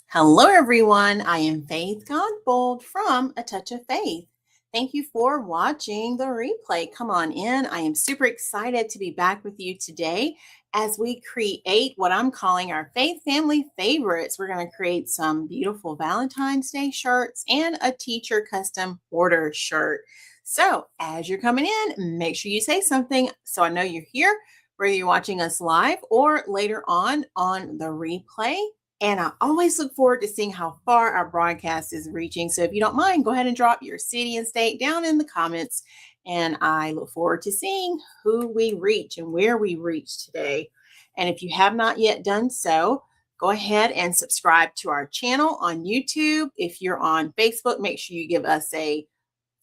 Hello, everyone. I am Faith Godbold from A Touch of Faith. Thank you for watching the replay. Come on in. I am super excited to be back with you today as we create what I'm calling our Faith Family Favorites. We're going to create some beautiful Valentine's Day shirts and a teacher custom order shirt. So as you're coming in, make sure you say something so I know you're here, whether you're watching us live or later on the replay. And I always look forward to seeing how far our broadcast is reaching. So if you don't mind, go ahead and drop your city and state down in the comments. And I look forward to seeing who we reach and where we reach today. And if you have not yet done so, go ahead and subscribe to our channel on YouTube. If you're on Facebook, make sure you give us a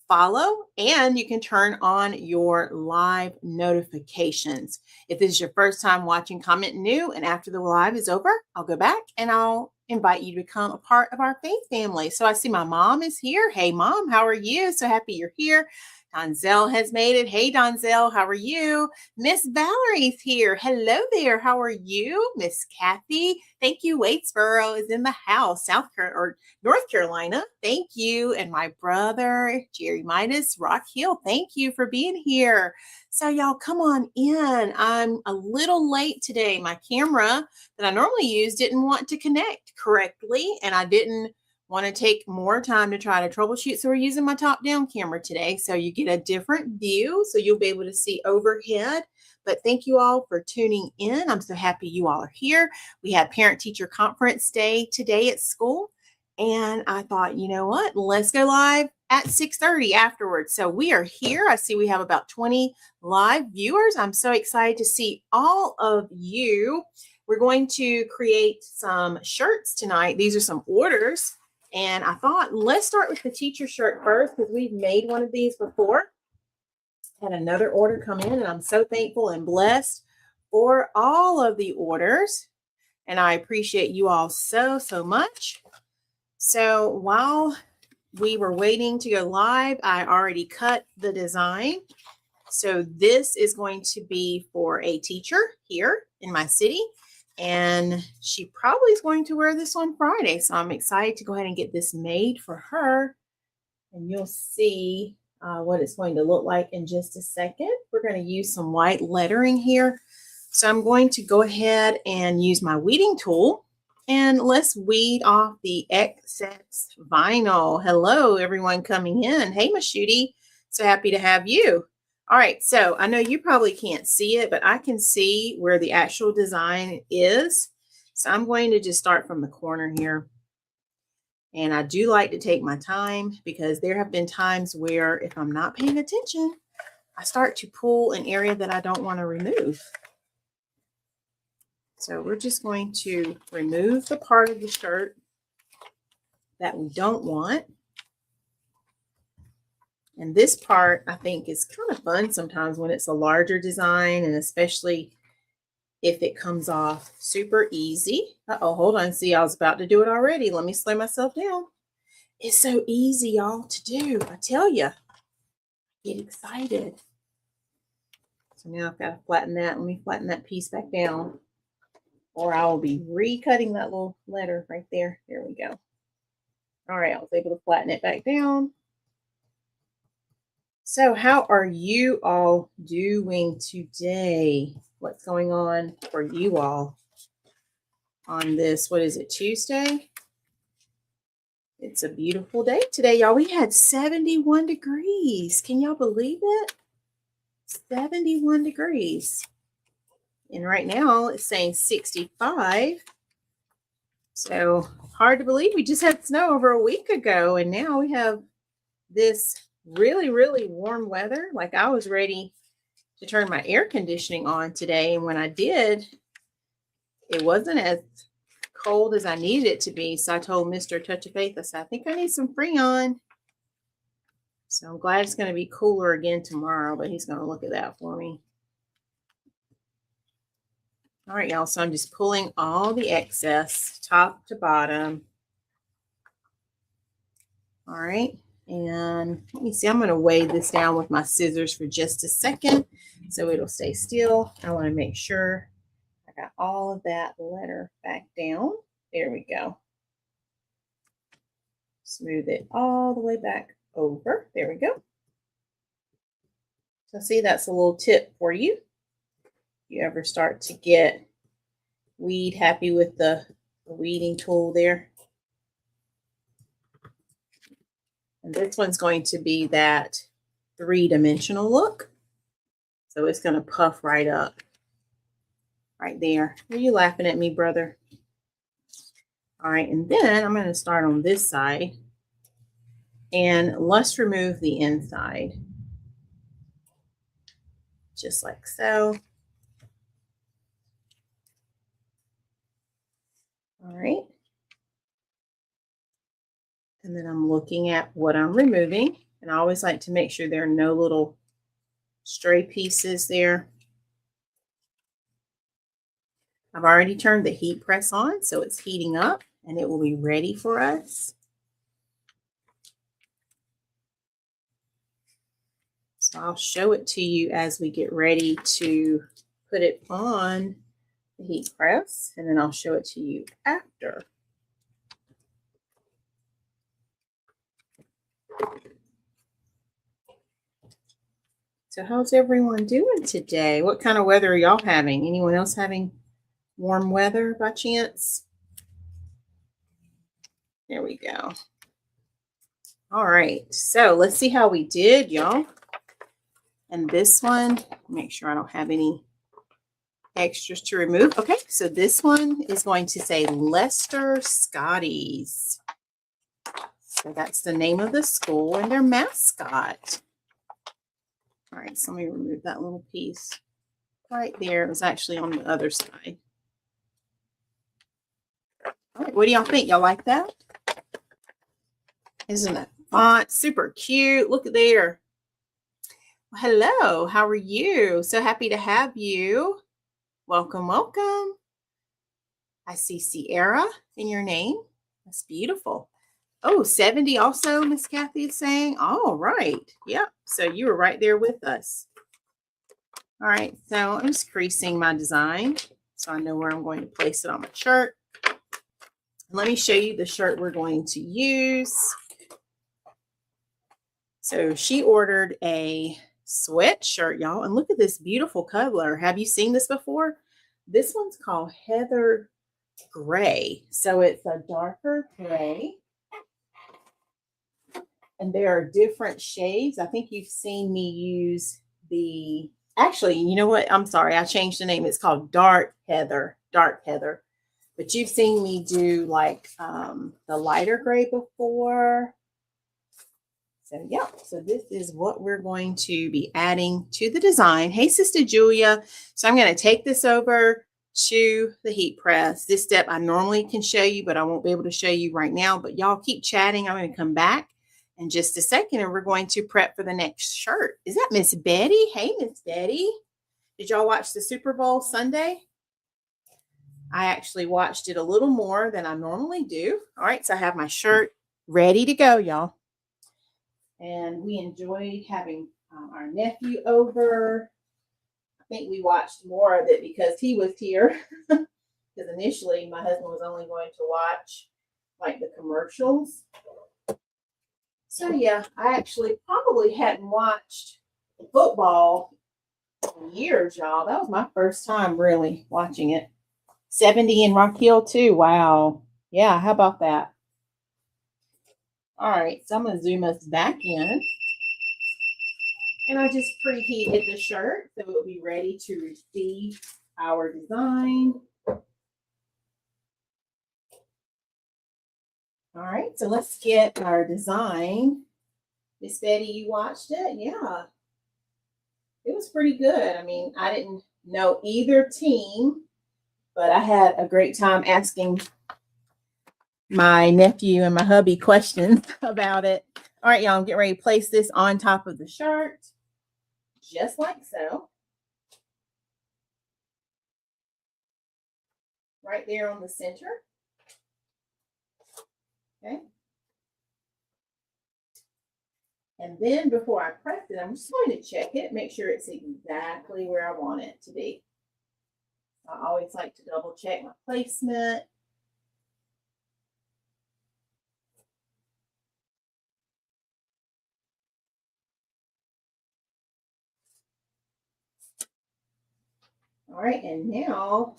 follow, and you can turn on your live notifications. If this is your first time watching, comment new, and after the live is over, I'll go back and I'll invite you to become a part of our faith family. So I see my mom is here. Hey, Mom, how are you? So happy you're here. Donzel has made it. Hey, Donzel, how are you? Miss Valerie's here. Hello there. How are you? Miss Kathy. Thank you. Waitsboro is in the house, North Carolina. Thank you. And my brother, Jerry Midas, Rock Hill. Thank you for being here. So y'all come on in. I'm a little late today. My camera that I normally use didn't want to connect correctly, and I didn't want to take more time to try to troubleshoot. So we're using my top-down camera today. So you get a different view. So you'll be able to see overhead. But thank you all for tuning in. I'm so happy you all are here. We had parent-teacher conference day today at school. And I thought, you know what? Let's go live at 6:30 afterwards. So we are here. I see we have about 20 live viewers. I'm so excited to see all of you. We're going to create some shirts tonight. These are some orders. And I thought, let's start with the teacher shirt first because we've made one of these before. Had another order come in, and I'm so thankful and blessed for all of the orders. And I appreciate you all so much. So while we were waiting to go live, I already cut the design. So this is going to be for a teacher here in my city. And she probably is going to wear this on Friday. So I'm excited to go ahead and get this made for her. And you'll see what it's going to look like in just a second. We're going to use some white lettering here. So I'm going to go ahead and use my weeding tool. And let's weed off the excess vinyl. Hello, everyone coming in. Hey, Mashuti. So happy to have you. All right, so I know you probably can't see it, but I can see where the actual design is. So I'm going to just start from the corner here. And I do like to take my time because there have been times where if I'm not paying attention, I start to pull an area that I don't want to remove. So we're just going to remove the part of the shirt that we don't want. And this part, I think, is kind of fun sometimes when it's a larger design, and especially if it comes off super easy. Uh-oh, hold on. See, I was about to do it already. Let me slow myself down. It's so easy, y'all, to do. I tell you, get excited. So now I've got to flatten that. Let me flatten that piece back down, or I will be recutting that little letter right there. There we go. All right, I was able to flatten it back down. So how are you all doing today? What's going on for you all on this, what is it, Tuesday? It's a beautiful day today, y'all. We had 71 degrees. Can y'all believe it? 71 degrees. And right now it's saying 65. So hard to believe we just had snow over a week ago, and now we have this really warm weather. Like, I was ready to turn my air conditioning on today, and when I did, it wasn't as cold as I needed it to be. So I told Mr. Touch of Faith, I said, I think I need some Freon. So I'm glad it's going to be cooler again tomorrow, but he's going to look at that for me. All right, y'all. So I'm just pulling all the excess top to bottom. All right. And let me see, I'm going to weigh this down with my scissors for just a second so it'll stay still. I want to make sure I got all of that letter back down. There we go. Smooth it all the way back over. There we go. So see, that's a little tip for you. You ever start to get weed happy with the weeding tool there. And this one's going to be that 3-dimensional look. So it's going to puff right up. Right there. Are you laughing at me, brother? All right, and then I'm going to start on this side. And let's remove the inside. Just like so. All right. And then I'm looking at what I'm removing. And I always like to make sure there are no little stray pieces there. I've already turned the heat press on, so it's heating up and it will be ready for us. So I'll show it to you as we get ready to put it on the heat press, and then I'll show it to you after. So how's everyone doing today? What kind of weather are y'all having? Anyone else having warm weather by chance? There we go. All right, so let's see how we did, y'all. And this one, make sure I don't have any extras to remove. Okay, so this one is going to say Lester Scotties. So that's the name of the school and their mascot. All right, so let me remove that little piece right there. It was actually on the other side. All right, what do y'all think? Y'all like that? Isn't that font super cute? Look at there. Well, hello, how are you? So happy to have you. Welcome, welcome. I see Sierra in your name. That's beautiful. Oh, 70 also, Miss Kathy is saying. All right. Yep. So you were right there with us. All right. So I'm just creasing my design so I know where I'm going to place it on my shirt. Let me show you the shirt we're going to use. So she ordered a sweatshirt, y'all. And look at this beautiful color. Have you seen this before? This one's called Heather Gray. So it's a darker gray. And there are different shades. I think you've seen me use the, actually, you know what? I'm sorry. I changed the name. It's called Dark Heather. But you've seen me do like the lighter gray before. So yeah, so this is what we're going to be adding to the design. Hey, Sister Julia. So I'm going to take this over to the heat press. This step I normally can show you, but I won't be able to show you right now. But y'all keep chatting. I'm going to come back in just a second, and we're going to prep for the next shirt. Is that Miss Betty? Hey, Miss Betty. Did y'all watch the Super Bowl Sunday? I actually watched it a little more than I normally do. All right, so I have my shirt ready to go, y'all. And we enjoyed having our nephew over. I think we watched more of it because he was here. Because initially my husband was only going to watch like the commercials. So yeah, I actually probably hadn't watched football in years, y'all. That was my first time really watching it. 70 in Rock Hill too. Wow. Yeah, how about that? All right, so I'm going to zoom us back in. And I just preheated the shirt so it will be ready to receive our design. All right, so let's get our design. Miss Betty, you watched it? Yeah. It was pretty good. I mean, I didn't know either team, but I had a great time asking my nephew and my hubby questions about it. All right, y'all, I'm getting ready to place this on top of the shirt, just like so. Right there on the center. Okay. And then before I press it, I'm just going to check it, make sure it's exactly where I want it to be. I always like to double check my placement. All right, and now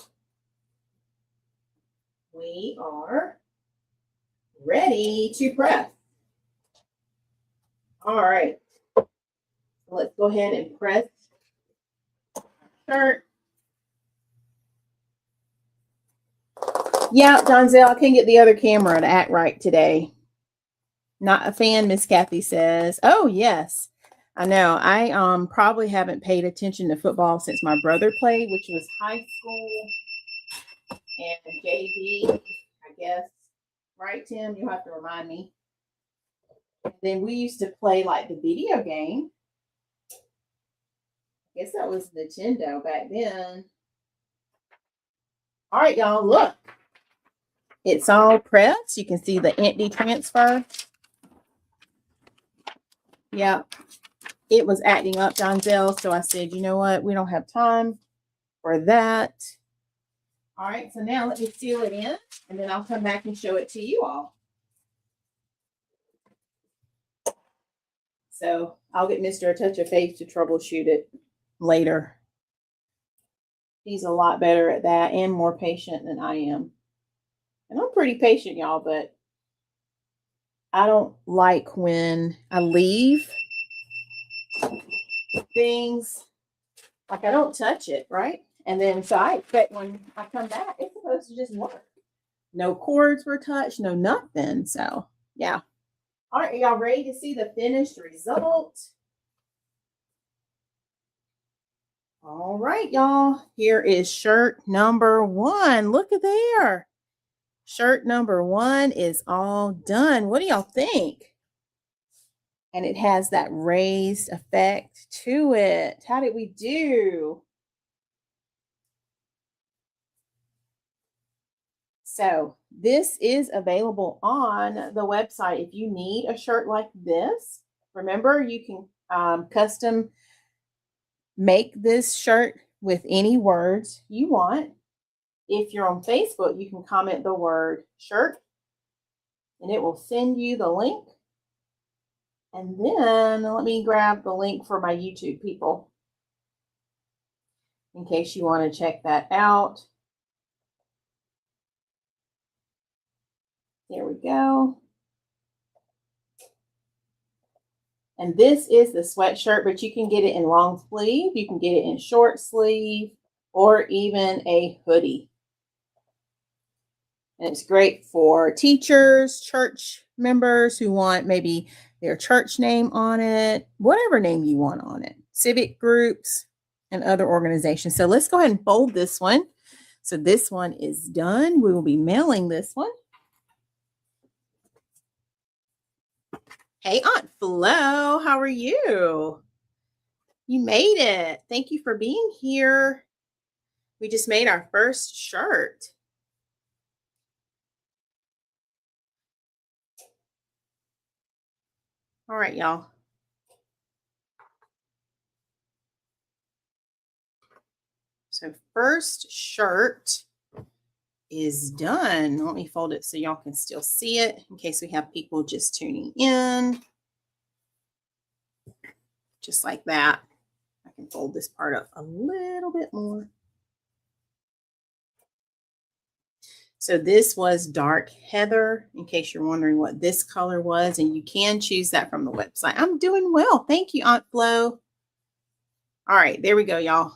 we are ready to press. All right, so let's go ahead and press shirt. Yeah, Donzel, I can't get the other camera to act right today. Not a fan, Miss Kathy says. Oh, yes. I know. I probably haven't paid attention to football since my brother played, which was high school and JV, I guess. Right, Tim? You'll have to remind me. Then we used to play like the video game. I guess that was Nintendo back then. All right, y'all, look. It's all pressed. You can see the empty transfer. Yeah, it was acting up, Donzel. So I said, you know what? We don't have time for that. All right, so now let me seal it in, and then I'll come back and show it to you all. So I'll get Mr. A Touch of Faith to troubleshoot it later. He's a lot better at that and more patient than I am. And I'm pretty patient, y'all, but I don't like when I leave things, like I don't touch it, right? And then so I expect when I come back, it's supposed to just work. No cords were touched, no nothing. So yeah. All right, y'all ready to see the finished result? All right, y'all. Here is shirt number 1. Look at there. Shirt number 1 is all done. What do y'all think? And it has that raised effect to it. How did we do? So this is available on the website. If you need a shirt like this, remember you can custom make this shirt with any words you want. If you're on Facebook, you can comment the word shirt and it will send you the link. And then let me grab the link for my YouTube people in case you want to check that out. There we go. And this is the sweatshirt, but you can get it in long sleeve. You can get it in short sleeve or even a hoodie. And it's great for teachers, church members who want maybe their church name on it, whatever name you want on it, civic groups and other organizations. So let's go ahead and fold this one. So this one is done. We will be mailing this one. Hey, Aunt Flo, how are you? You made it. Thank you for being here. We just made our first shirt. All right, y'all. So first shirt is done. Let me fold it so y'all can still see it in case we have people just tuning in. Just like that. I can fold this part up a little bit more. So this was dark heather, in case you're wondering what this color was, and you can choose that from the website. I'm doing well. Thank you, Aunt Flo. All right, there we go, y'all.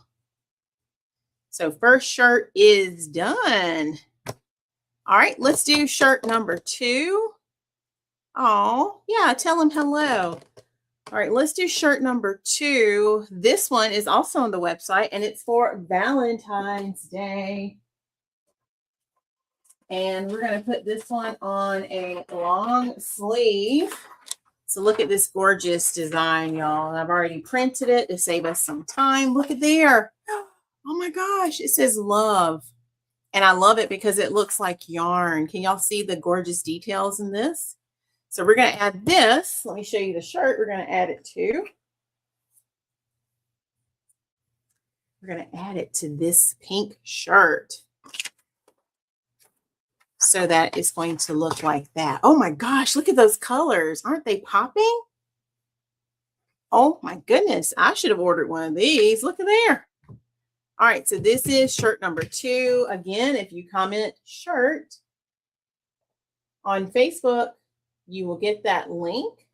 So first shirt is done. All right, let's do shirt number 2. Oh, yeah, tell him hello. All right, let's do shirt number 2. This one is also on the website, and it's for Valentine's Day. And we're going to put this one on a long sleeve. So look at this gorgeous design, y'all. I've already printed it to save us some time. Look at there. Oh my gosh, it says love. And I love it because it looks like yarn. Can y'all see the gorgeous details in this? So we're going to add this. Let me show you the shirt. We're going to add it to. We're going to add it to this pink shirt. So that it's going to look like that. Oh my gosh, look at those colors. Aren't they popping? Oh my goodness, I should have ordered one of these. Look at there. All right, so this is shirt number 2. Again, if you comment shirt on Facebook, you will get that link.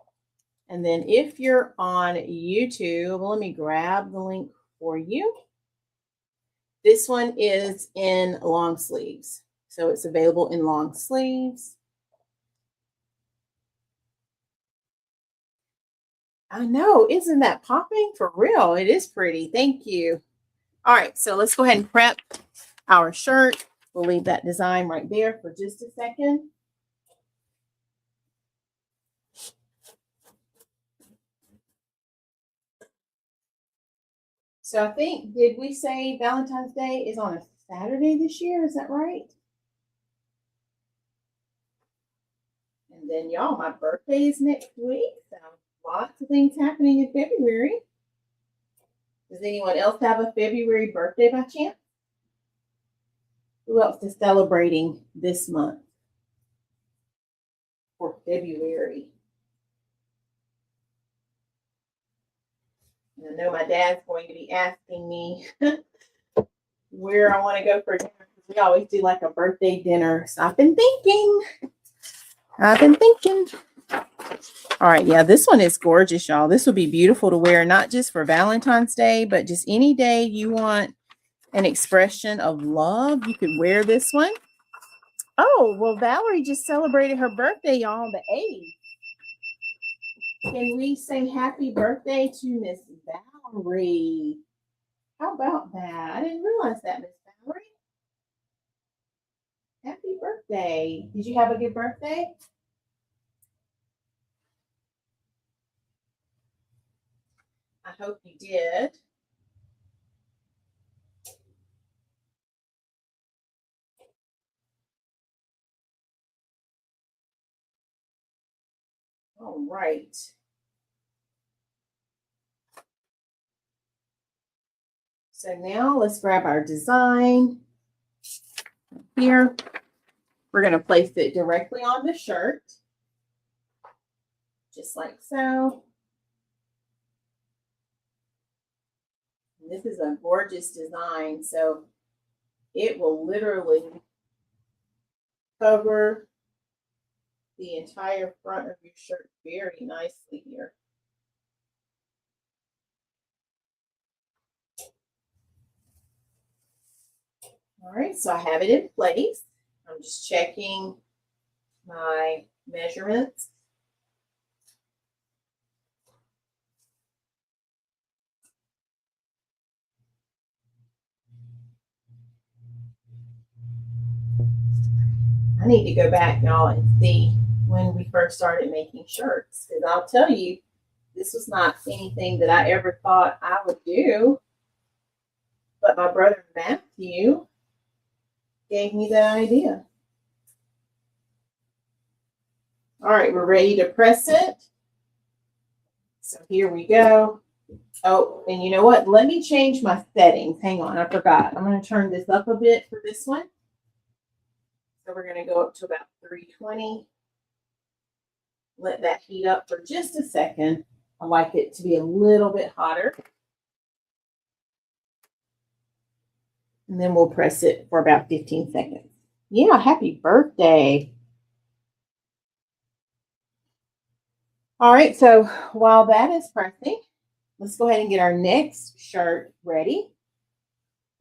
And then if you're on YouTube, let me grab the link for you. This one is in long sleeves. So it's available in long sleeves. I know, isn't that popping? For real, it is pretty. Thank you. All right, so let's go ahead and prep our shirt. We'll leave that design right there for just a second. So I think, did we say Valentine's Day is on a Saturday this year? Is that right? And then y'all, my birthday is next week. So lots of things happening in February. Does anyone else have a February birthday by chance? Who else is celebrating this month for February? And I know my dad's going to be asking me where I want to go for dinner. We always do like a birthday dinner. So I've been thinking. All right, yeah, this one is gorgeous, y'all. This would be beautiful to wear, not just for Valentine's Day, but just any day you want an expression of love. You could wear this one. Oh, well, Valerie just celebrated her birthday, y'all, the 8th. Can we say happy birthday to Miss Valerie? How about that? I didn't realize that, Miss Valerie. Happy birthday. Did you have a good birthday? I hope you did. All right. So now let's grab our design here. We're going to place it directly on the shirt, just like so. And this is a gorgeous design, so it will literally cover the entire front of your shirt very nicely here. All right, so I have it in place. I'm just checking my measurements. I need to go back, y'all, and see when we first started making shirts, because I'll tell you, this was not anything that I ever thought I would do. But my brother Matthew gave me the idea. All right, we're ready to press it. So here we go. Oh, and you know what? Let me change my settings. Hang on, I forgot. I'm going to turn this up a bit for this one. So we're going to go up to about 320. Let that heat up for just a second. I like it to be a little bit hotter. And then we'll press it for about 15 seconds. Yeah, happy birthday. All right, so while that is pressing, let's go ahead and get our next shirt ready.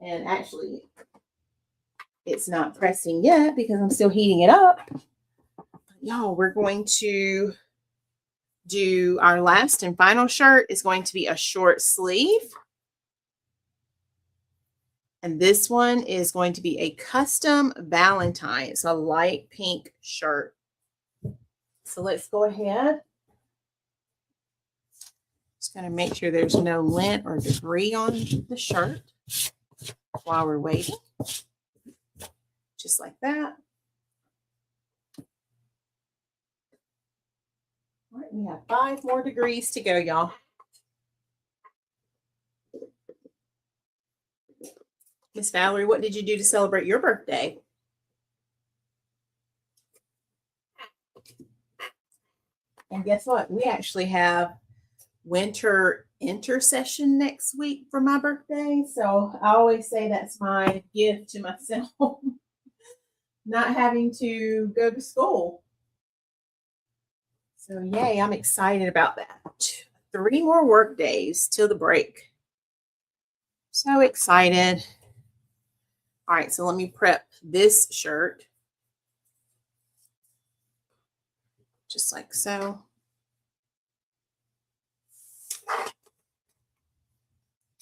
And actually, it's not pressing yet because I'm still heating it up. Y'all, we're going to do our last and final shirt is going to be a short sleeve. And this one is going to be a custom Valentine. It's a light pink shirt. So let's go ahead. Just going to make sure there's no lint or debris on the shirt while we're waiting. Just like that. All right, we have 5 more degrees to go, y'all. Miss Valerie, what did you do to celebrate your birthday? And guess what? We actually have winter intercession next week for my birthday. So I always say that's my gift to myself, not having to go to school. So yay, I'm excited about that. 3 more work days till the break. So excited. All right, so let me prep this shirt. Just like so.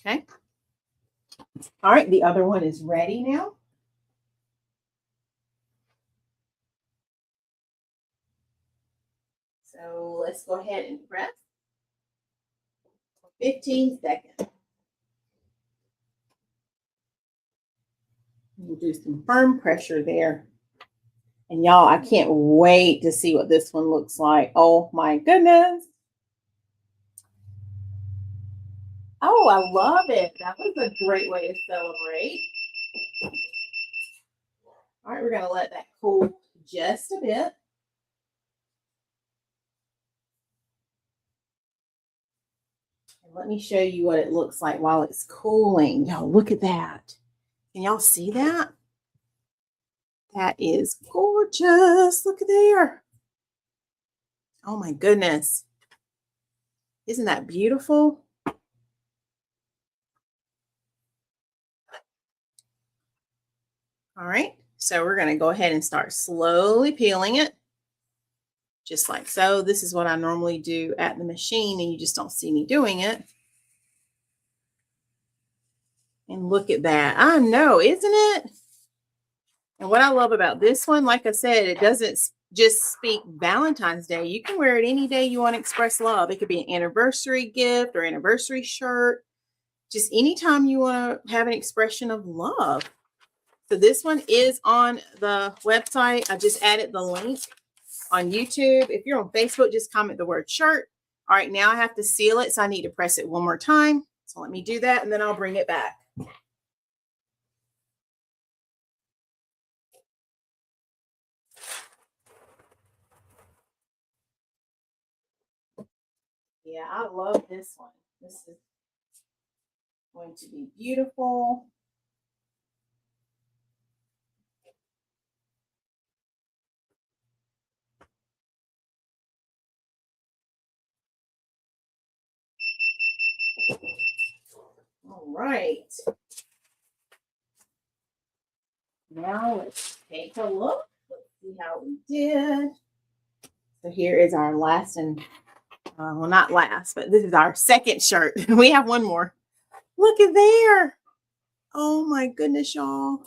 Okay. All right, the other one is ready now. So let's go ahead and press 15 seconds. We'll do some firm pressure there. And y'all, I can't wait to see what this one looks like. Oh my goodness. Oh, I love it. That was a great way to celebrate. All right, we're going to let that cool just a bit. And let me show you what it looks like while it's cooling. Y'all, look at that. Can y'all see that? That is gorgeous. Look at there. Oh my goodness. Isn't that beautiful? All right, so we're going to go ahead and start slowly peeling it. Just like so. This is what I normally do at the machine, and you just don't see me doing it. And look at that. I know, isn't it? And what I love about this one, like I said, it doesn't just speak Valentine's Day. You can wear it any day you want to express love. It could be an anniversary gift or anniversary shirt. Just anytime you want to have an expression of love. So this one is on the website. I just added the link on YouTube. If you're on Facebook, just comment the word shirt. All right, now I have to seal it, so I need to press it one more time. So let me do that, and then I'll bring it back. Yeah, I love this one. This is going to be beautiful. All right. Now let's take a look. Let's see how we did. So here is our last and, well, not last, but this is our second shirt. We have one more. Look at there. Oh my goodness, y'all.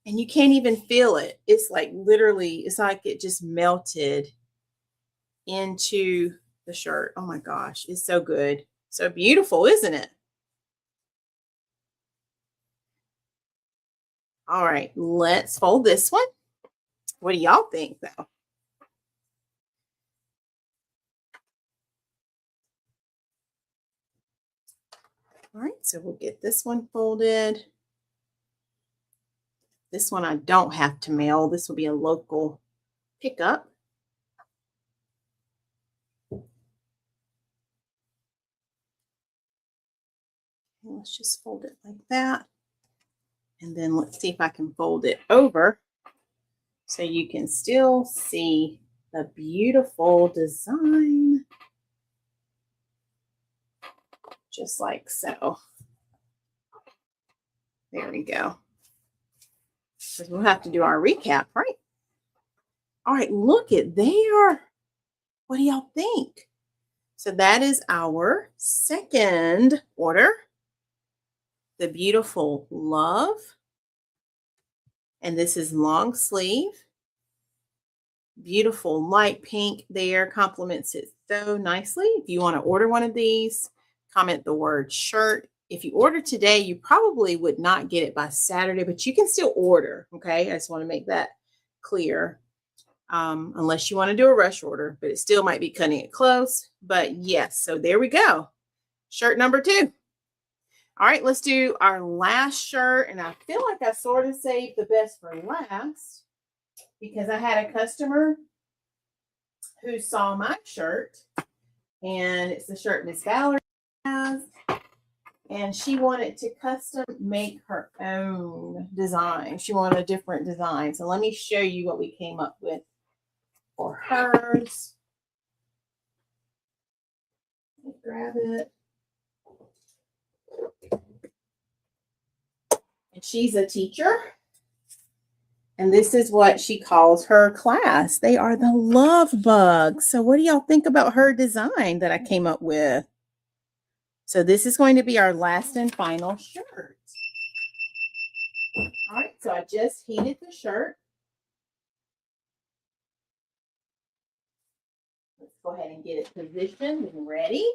And you can't even feel it. It's like literally, it's like it just melted into the shirt. Oh my gosh, it's so good. So beautiful, isn't it? All right, let's fold this one. What do y'all think, though? All right, so we'll get this one folded. This one I don't have to mail. This will be a local pickup. Let's just fold it like that. And then let's see if I can fold it over so you can still see the beautiful design. Just like so. There we go. Because we'll have to do our recap, right? All right, look at there. What do y'all think? So that is our second order. The beautiful love. And this is long sleeve. Beautiful light pink there. Complements it so nicely. If you want to order one of these, comment the word shirt. If you order today, you probably would not get it by Saturday, but you can still order. Okay. I just want to make that clear. Unless you want to do a rush order, but it still might be cutting it close. But yes, so there we go. Shirt number 2. All right, let's do our last shirt. And I feel like I sort of saved the best for last because I had a customer who saw my shirt, and it's the shirt Miss Valerie has. And she wanted to custom make her own design. She wanted a different design. So let me show you what we came up with for hers. Let me grab it. And she's a teacher. And this is what she calls her class. They are the love bugs. So what do y'all think about her design that I came up with? So this is going to be our last and final shirt. All right, so I just heated the shirt. Let's go ahead and get it positioned and ready.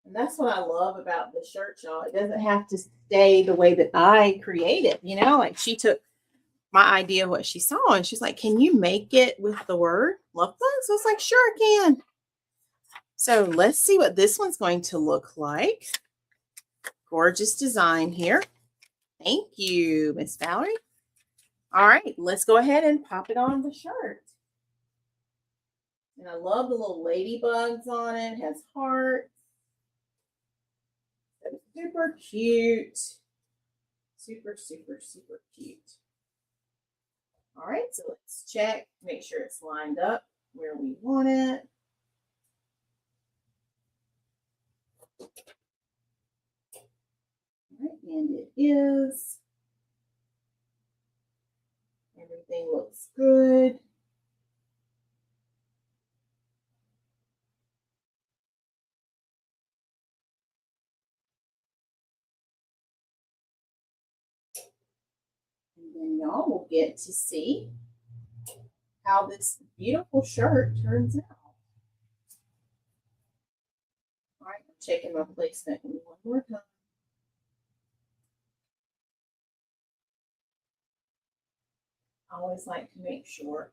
And that's what I love about the shirt, y'all. It doesn't have to stay the way that I create it. You know, like she took my idea of what she saw and she's like, can you make it with the word love bug? So I was like, sure, I can. So let's see what this one's going to look like. Gorgeous design here. Thank you, Miss Valerie. All right, let's go ahead and pop it on the shirt. And I love the little ladybugs on it. It has hearts. So super cute. Super, super, super cute. All right, so let's check, make sure it's lined up where we want it. All right, and it is. Everything looks good. And then y'all will get to see how this beautiful shirt turns out. All right, I'm checking my placement one more time. I always like to make sure.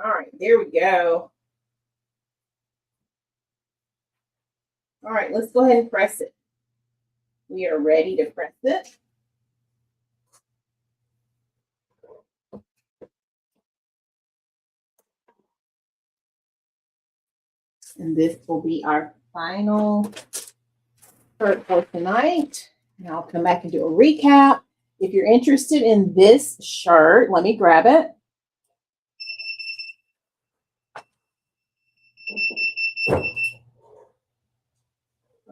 All right, there we go. All right, let's go ahead and press it. We are ready to press it. And this will be our final shirt for tonight. And I'll come back and do a recap. If you're interested in this shirt, let me grab it.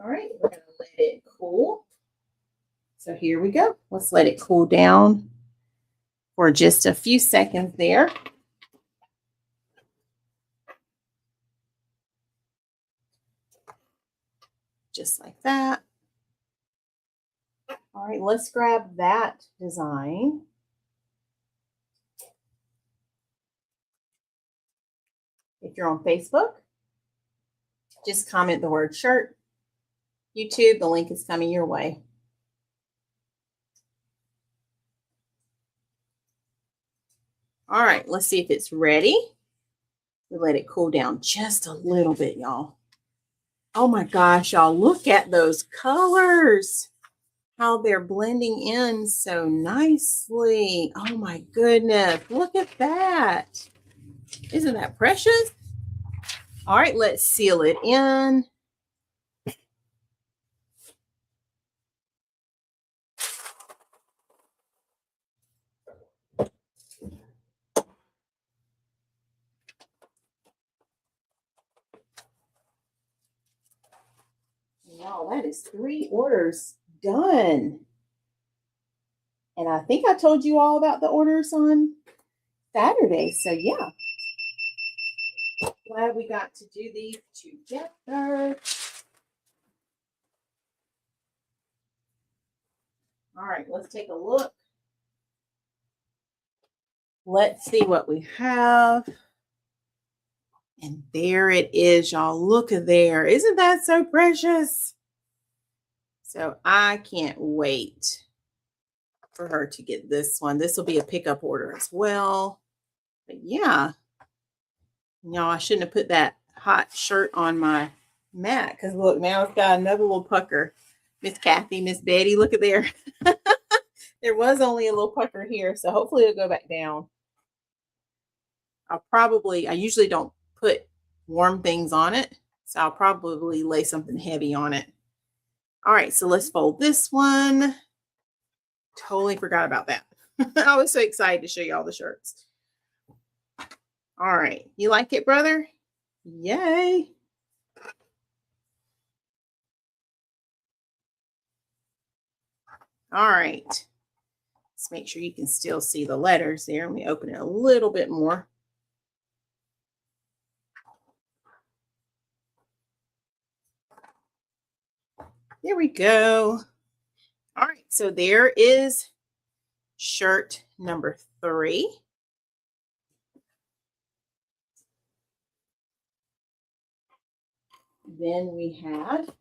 All right, we're going to let it cool. So here we go. Let's let it cool down for just a few seconds there. Just like that. All right, let's grab that design. If you're on Facebook, just comment the word shirt. YouTube, the link is coming your way. All right, let's see if it's ready. We let it cool down just a little bit, y'all. Oh my gosh, y'all, look at those colors. How they're blending in so nicely. Oh my goodness, look at that. Isn't that precious? All right, let's seal it in. Wow, that is 3 orders done. And I think I told you all about the orders on Saturday. So yeah, glad we got to do these together. All right, let's take a look. Let's see what we have. And there it is, y'all. Look at there. Isn't that so precious? So I can't wait for her to get this one. This will be a pickup order as well. But yeah, no, I shouldn't have put that hot shirt on my mat because look, now it's got another little pucker. Miss Kathy, Miss Betty, look at there. There was only a little pucker here, so hopefully it'll go back down. I usually don't put warm things on it, so I'll probably lay something heavy on it. All right, so let's fold this one. Totally forgot about that. I was so excited to show you all the shirts. All right, you like it, brother? Yay. All right. Let's make sure you can still see the letters there. Let me open it a little bit more. There we go. All right, so there is shirt number 3. Then we had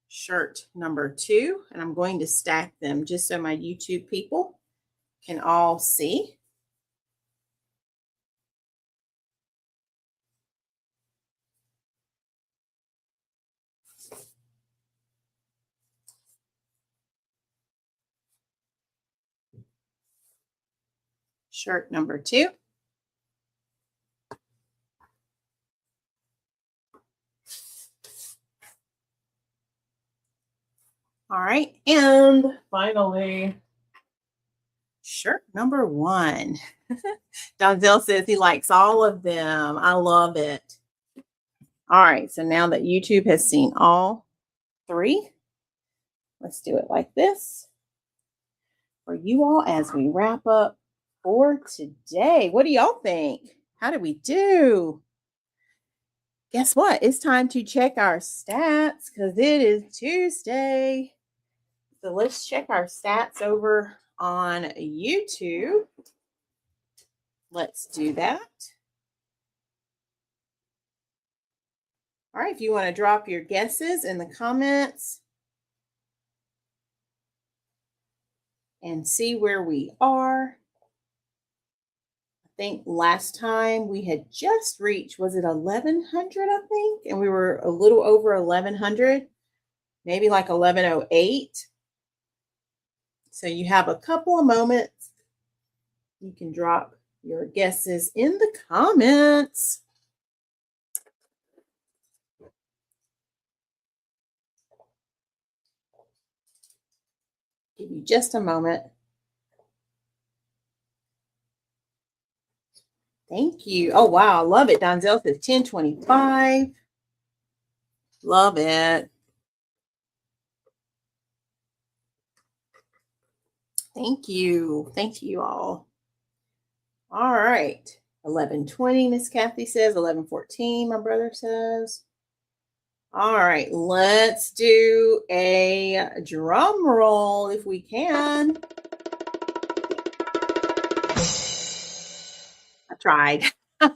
shirt number 2, and I'm going to stack them just so my YouTube people can all see. Shirt number 2. All right, and finally, shirt number 1. Donzel says he likes all of them. I love it. All right, so now that YouTube has seen all 3, let's do it like this for you all as we wrap up for today. What do y'all think? How did we do? Guess what? It's time to check our stats because it is Tuesday. So let's check our stats over on YouTube. Let's do that. All right, if you want to drop your guesses in the comments and see where we are. I think last time we had just reached, was it 1100, I think? And we were a little over 1100, maybe like 1108. So you have a couple of moments. You can drop your guesses in the comments. Give you just a moment. Thank you. Oh, wow. I love it. Donzel says 1025. Love it. Thank you. Thank you all. All right. 1120, Miss Kathy says. 1114, my brother says. All right. Let's do a drum roll if we can. I tried. All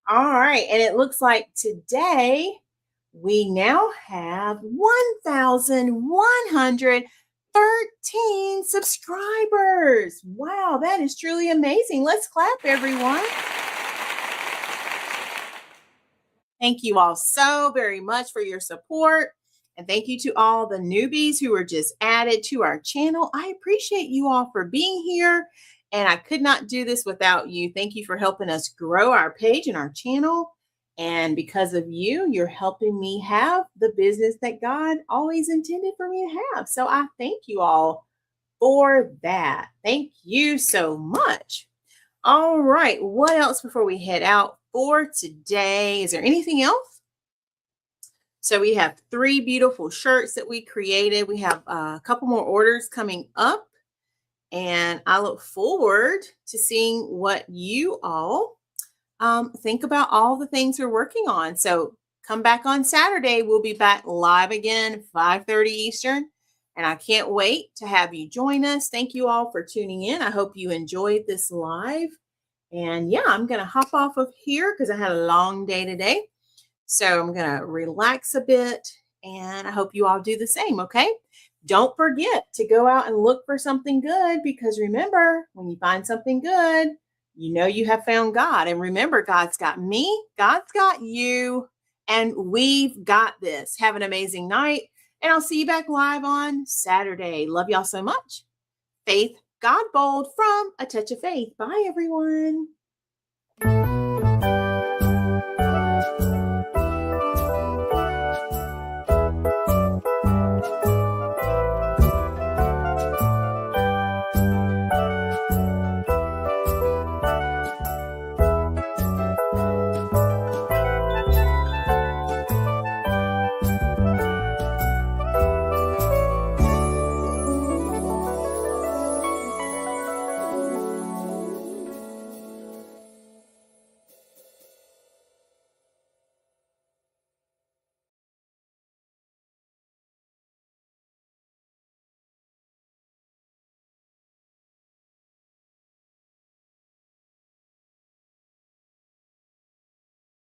right. And it looks like today we now have 1,113 subscribers. Wow, that is truly amazing. Let's clap, everyone. Thank you all so very much for your support. And thank you to all the newbies who were just added to our channel. I appreciate you all for being here. And I could not do this without you. Thank you for helping us grow our page and our channel. And because of you, you're helping me have the business that God always intended for me to have. So I thank you all for that. Thank you so much. All right. What else before we head out for today? Is there anything else? So we have 3 beautiful shirts that we created. We have a couple more orders coming up. And I look forward to seeing what you all think about all the things we're working on. So come back on Saturday. We'll be back live again, 5:30 Eastern. And I can't wait to have you join us. Thank you all for tuning in. I hope you enjoyed this live. And yeah, I'm going to hop off of here because I had a long day today. So I'm going to relax a bit. And I hope you all do the same, okay? Don't forget to go out and look for something good because remember, when you find something good, You know you have found God. And remember, God's got me, God's got you, and we've got this. Have an amazing night. And I'll see you back live on Saturday. Love y'all so much. Faith Godbold from A Touch of Faith. Bye, everyone.